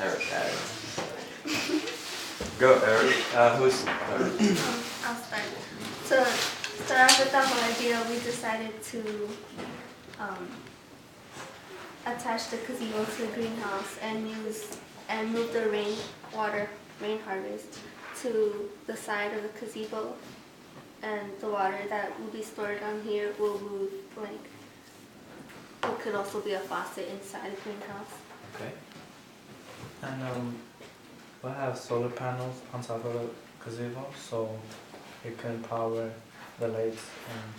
Eric got it. Go, Eric. Who's? I'll start. To start off with the whole idea, we decided to attach the gazebo to the greenhouse and move the rain harvest to the side of the gazebo, and the water that will be stored down here will move it could also be a faucet inside the greenhouse. Okay. And we'll have solar panels on top of the gazebo, so it can power the lights and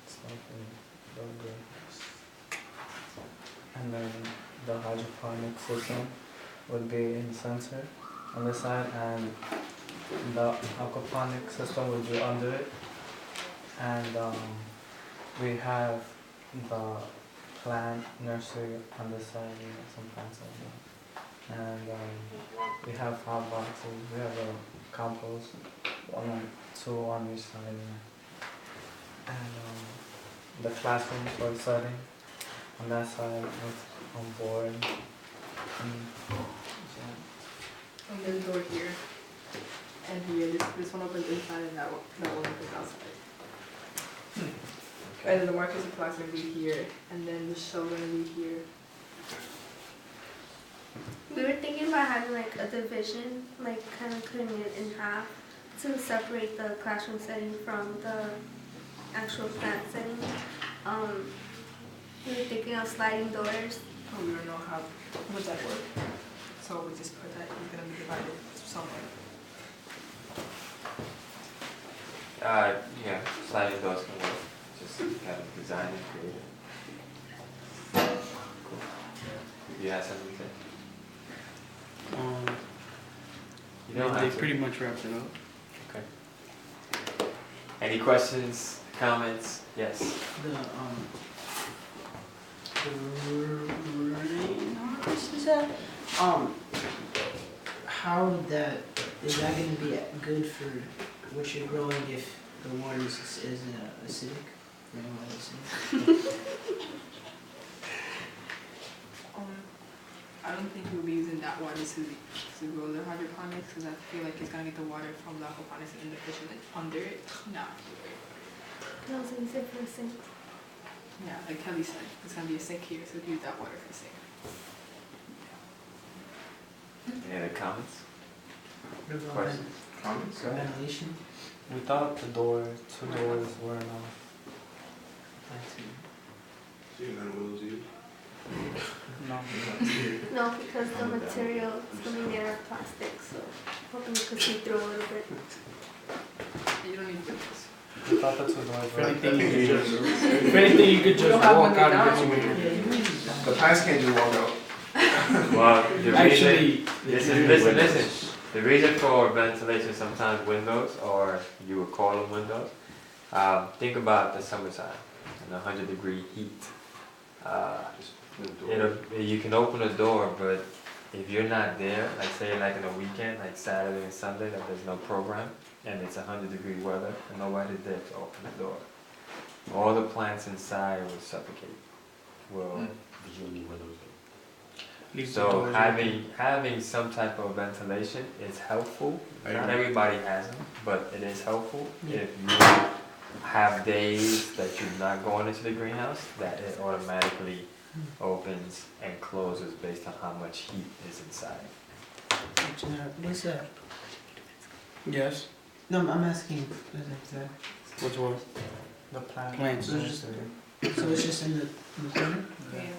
stuff in the greenhouse. And then the hydroponic system would be in the center on this side, and the aquaponic system would be under it. And we have the plant nursery on this side, we have some plants over there. And we have hot boxes, we have a compost, two on each side. And the classroom for setting on that side with on board. And there's a door here and here. This one opens inside and that one opens outside. And then the market supply is going to be here, and then the show going to be here. We were thinking about having a division, kind of cutting it in half to separate the classroom setting from the actual plant setting. We were thinking of sliding doors. Oh, we don't know how would that work. So we just put that it's going to be divided somewhere. Yeah, sliding doors can work. Just kind of design and create it. Cool. You have something to say? You don't They have to. pretty much wrapped it up. Okay. Any questions, comments? Yes. The rain harvest, is that? How would that, is that gonna be good for what you're growing if the water is acidic? Rainwater acidic? I don't think we'll be using that water to grow the hydroponics, because I feel like it's going to get the water from the aquaponics and the fish under it. No. Can also use it for a sink. Yeah, like Kelly said, it's going to be a sink here, so we use that water for a sink. Any other comments? What about Questions? Comments? Go ahead. ventilation? We thought the two doors were enough. So you're gonna lose you? No. No, because the material is going to be made out of plastic, so hoping you could see through a little bit. You don't need windows. We thought the two doors If were anything, you could just walk out and get some air. The plants can't just walk out. Well, the Actually, reason, listen. The reason for ventilation, sometimes windows, or you would call them windows. Think about the summertime and 100-degree heat. You can open a door, but if you're not there, say in a weekend, like Saturday and Sunday, that there's no program, and it's 100-degree weather, and nobody's there to open the door, all the plants inside will suffocate. So having some type of ventilation is helpful. Not everybody has them, but it is helpful if you have days that you're not going into the greenhouse, that it automatically opens and closes based on how much heat is inside. What's that? Yes. No, I'm asking, what's that? Which one? The plant. Plants. So it's just in the corner? Yeah.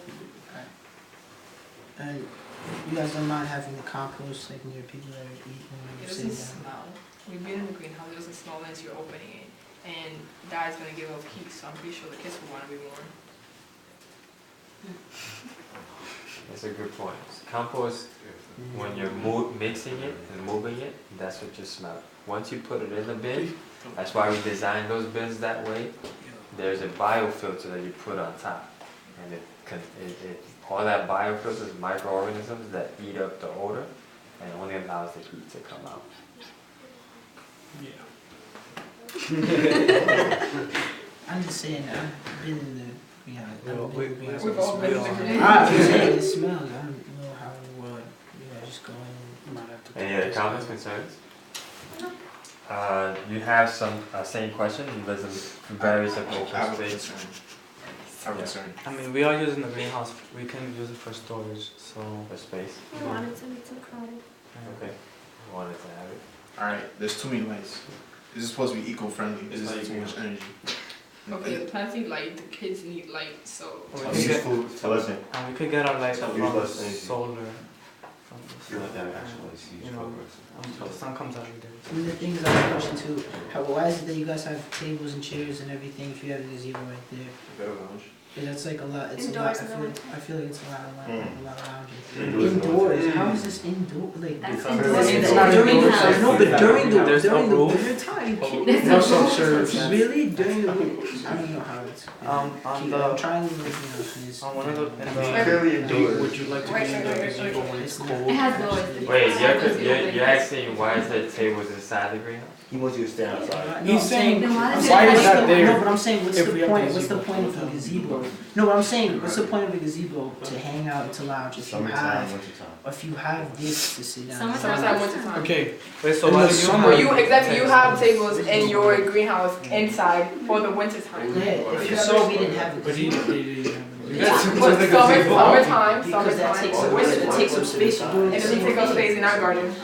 And you guys don't mind having the compost near people that are eating It and doesn't sitting down? smell. We've been in the greenhouse, it doesn't smell unless you're opening it. And that is going to give off heat, so I'm pretty sure the kids will want to be more. That's a good point. Compost, when you're mixing it and moving it, that's what you smell. Once you put it in the bin, that's why we designed those bins that way. There's a biofilter that you put on top, and all that biofilter is microorganisms that eat up the odor, and it only allows the heat to come out. I'm just saying, I've been in the greenhouse. We've all been in the greenhouse. I'm just saying, it smells. I don't know how well you guys just go in. Might have to Any talk other this comments, out. concerns? You have some, same question, there's various of I have open a space. concern. I have a concern. I mean, we are using the greenhouse. We can use it for storage, so. For space, I wanted to be too crowded. okay, wanted to have it. Alright, there's too many lights. This is supposed to be eco-friendly. This is too much energy. Okay, the plants need light, the kids need light, so. We I could mean, get, food, listen, and we could get our light from Use less energy. solar. From the you know, sun. that actually is You huge know, progress. the sun comes out every day. One of the things I have a question too, why is it that you guys have tables and chairs and everything if you have a gazebo right there? Better lounge. Yeah, that's like a lot, it's a Indoors lot, in the winter. I feel like it's a lot of lounging. Indoors in the Indoors, winter. how is this indoor, like? That's Because indoors. it's It's not During the, indoors. no, but during There's the no roof. winter time, There's No no self-serve. really, during the winter, I don't know how it's. On I'm the, trying to look it up. on one of the, in the, Clearly indoors. Would you like to be in the gazebo when it's cold? It has noise. Wait, you're asking why is there tables inside the greenhouse? He wants you to stand outside. No, He's I'm saying, Then why is why it- is that No, there? but I'm saying, what's if the we have point, the what's the gazebo point of full a time? gazebo? No, what I'm saying, what's the point of a gazebo to hang out, to lounge, if you Summertime, have, wintertime. if you have this to sit down? Summertime, wintertime. Okay, wait, so In why the do you summer- have? You, exactly, you have tables in your greenhouse inside for the winter time. Yeah, if you saw, we didn't have a but he gazebo. didn't have it. Yeah, That's but the summer, gazebo. summertime, Because that takes, winter it time. takes some space to do It doesn't take up space in our garden.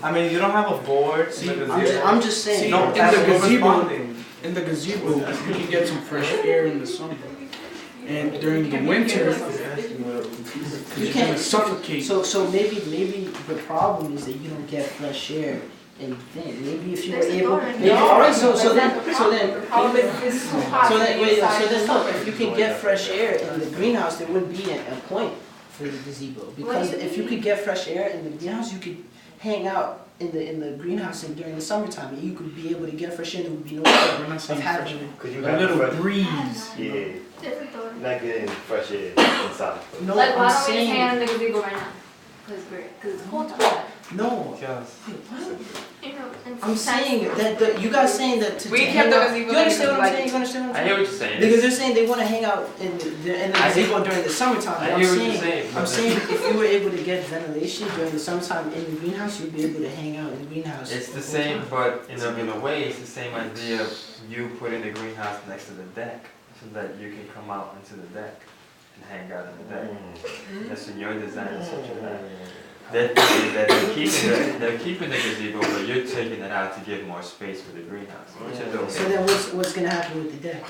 I mean, you don't have a board. See, in the I'm gazebo. I'm just saying. See, No, in that's the gazebo, corresponding. in the gazebo, you can get some fresh air in the summer. And during the winter, You you're can't gonna suffocate. So maybe the problem is that you don't get fresh air in the thing. Maybe if you were There's a able, door in maybe, there. alright, so That's not then, The problem is it's too hot. so to then, be wait, inside so in then the look, summer. if you can get fresh air in the greenhouse, there wouldn't be a point for the gazebo. Because if you could get fresh air in the greenhouse, you could hang out in the greenhouse and during the summertime, and you could be able to get fresh air, there would be no We're point not of saying fresh having. air. Could you A have little fresh? breeze. Yeah, There's a door. not getting fresh air inside. No, Like, why I'm don't we just hang saying, out in the gazebo right now? Cause it's cold outside. no, Yes. You know, and I'm sometimes- saying that, you guys saying that to We hang kept the out- gazebo You understand what I'm like- saying? You understand what I I'm hear saying? what you're saying. Because they're saying they wanna hang out in the I think- gazebo during the summertime, I but hear what you're saying. I'm but saying if you were able to get ventilation during the summertime in the greenhouse, you'd be able to hang out in the greenhouse. It's the whole same, time. but in a way, it's the same idea of you putting the greenhouse next to the deck, so that you can come out into the deck and hang out on the deck. That's in your design, that's what you have. They're thinking that they're keeping the gazebo, but you're taking it out to give more space for the greenhouse, which is So okay. then what's gonna happen with the deck?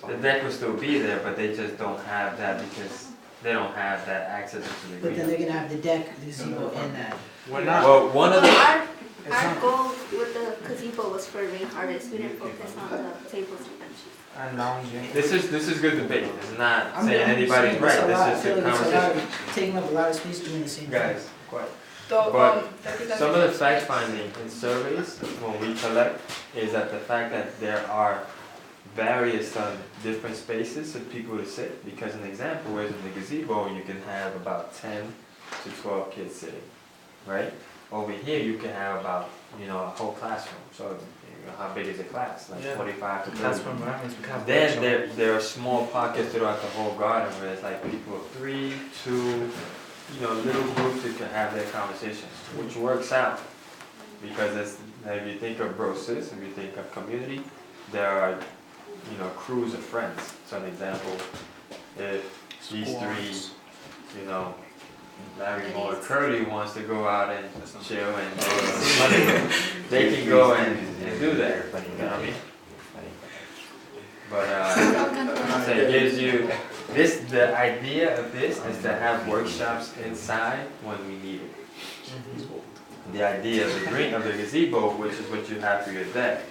The deck will still be there, but they just don't have that because they don't have that access into the But then they're greenhouse. gonna have the deck, the gazebo, and that. We're not. Well, one of Well, the, our goal with the gazebo was for rain harvest. We didn't focus on the tables and benches. And lounging. this is good debate, it's not I'm saying anybody's saying right, it's a lot- I this is feel a like it's a lot conversation. of- taking up a lot of space doing the same thing. Guys, quiet. So, But that's Some of the fact finding in surveys, when we collect, is that the fact that there are various different spaces for people to sit, because an example, whereas in the gazebo, you can have about 10 to 12 kids sitting, right? Over here, you can have about, a whole classroom, so how big is a class? Like Yeah. 45 to 30. That's what environments we can have. Then workshops. there are small pockets throughout the whole garden where it's like people of 3, 2, little groups that can have their conversations, which works out. Because if you think of Bro-Sis, if you think of community, there are, crews of friends. So an example, if these Squads. three, Larry, Moore, Curly wants to go out and chill and they can go and do that, you know what I mean? But so it gives you the idea of this is to have workshops inside when we need it. The idea of the gazebo, which is what you have for your deck,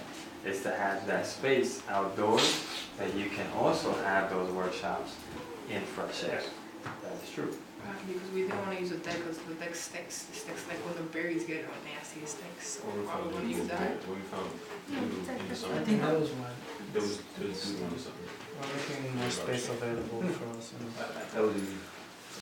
is to have that space outdoors that you can also have those workshops in fresh air. That is true. Because we didn't want to use the deck because the deck sticks. The sticks like when the berries get nasty, it sticks. So why would we use that? I think that was one. We're making more space available for us. That was easy.